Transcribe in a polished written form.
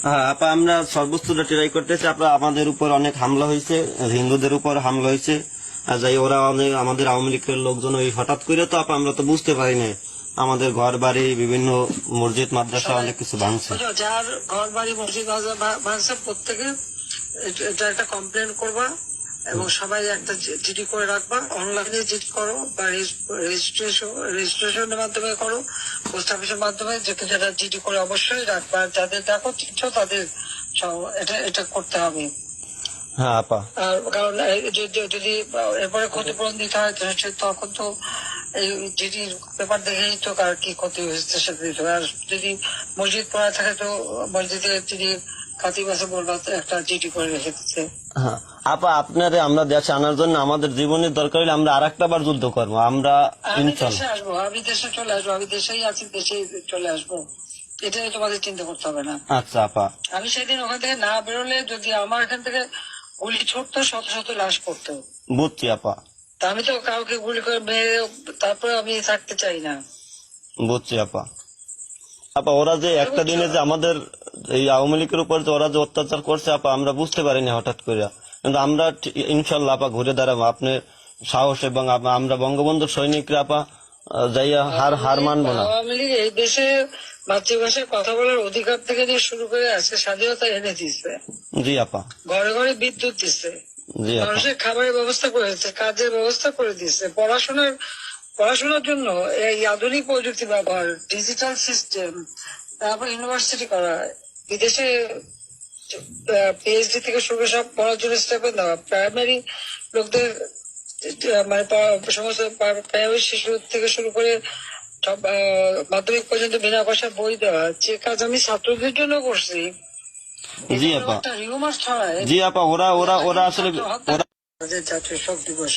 হ্যাঁ আপা, আমরা সর্বোচ্চটা ট্রাই করতেছি। আপা আমাদের উপর অনেক হামলা হয়েছে, হিন্দুদের উপর হামলা হয়েছে। যাই ওরা অনেক আমাদের আওয়ামী লীগের লোকজন ওই হঠাৎ করে, তো আপা আমরা তো বুঝতে পারি না, আমাদের ঘর বাড়ি বিভিন্ন মসজিদ মাদ্রাসা অনেক কিছু ভাঙছে। যার ঘর বাড়ি মসজিদ ভাঙছে প্রত্যেকে এটা একটা কমপ্লেন করবা এবং সবাই একটা জিডি করে রাখবা। অনলাইনে জিডি করো বা রেজিস্ট্রেশনের মাধ্যমে করো, পোস্ট অফিসের মাধ্যমে, যেটা জিডি করে অবশ্যই রাখবা। যাদের দেখো চিচ্ছ তাদের এটা করতে হবে। হ্যাঁ আপা, কারণ যদি এরপরে ক্ষতিপূরণ দিতে হয় তখন তো এই জিডির পেপার দেখেই তো কার কি ক্ষতি হয়েছে সেটা দিতে হবে। আর যদি মসজিদ পড়া থাকে তো মসজিদে যদি খাতিব আছে বলবা একটা জিডি করে রেখে দিতে। হ্যাঁ আপা, আপনারে আমরা দেশে আনার জন্য আমাদের জীবনের দরকার হলে আমরা আরেকটা বার যুদ্ধ করবো। আমরা আমি দেশে আসবো, আমি দেশে চলে আসবো, আমি দেশেই আছি, দেশেই চলে আসবো। এটাই তোমাদের চিন্তা করতে হবে না। আচ্ছা আপা, আমি সেদিন ওখান থেকে না বেরোলে যদি আমার এখান থেকে গুলি ছুটতো শত শত লাশ পড়তো। বুঝছি আপা, তা আমি তো কাউকে গুলি করে মেরে তারপরে আমি থাকতে চাই না। বুঝছি আপা। আপা ওরা যে একটা দিনে যে আমাদের এই আওয়ামী লীগের উপর যে ওরা যে অত্যাচার করছে আপা, আমরা বুঝতে পারিনি হঠাৎ করে। কিন্তু আমরা ইনশাল্লাহ আপা ঘুরে দাঁড়াবো। আপনি সাহস এবং আমরা বঙ্গবন্ধুর সৈনিকরা আপা যাইয়া হার মানবো না। আওয়ামী লীগ এই দেশে মাতৃভাষায় কথা বলার অধিকার থেকে নিয়ে শুরু করে আজকে স্বাধীনতা এনে দিচ্ছে। জি আপা, ঘরে ঘরে বিদ্যুৎ দিচ্ছে, জি আপা, মানুষের খাবারের ব্যবস্থা করে দিচ্ছে, কাজের ব্যবস্থা করে দিচ্ছে, পড়াশোনার জন্য এই আধুনিক প্রযুক্তি ব্যবহার, ডিজিটাল সিস্টেম, তারপর ইউনিভার্সিটি করা, বিদেশে পিএইচডি থেকে শুরু করে সব পড়ার জন্য স্টেপেন দেওয়া, প্রাইমারি লোকদের মানে সমস্ত প্রাইমারি শিশু থেকে শুরু করে সব মাধ্যমিক পর্যন্ত বিনা পয়সা বই দেওয়া, যে কাজ আমি ছাত্রদের জন্য করছি। জি আপা, একটা রিউমার ছড়ায় জি আপা, ওরা ওরা ওরা আসলে জাতীয় শোক দিবস।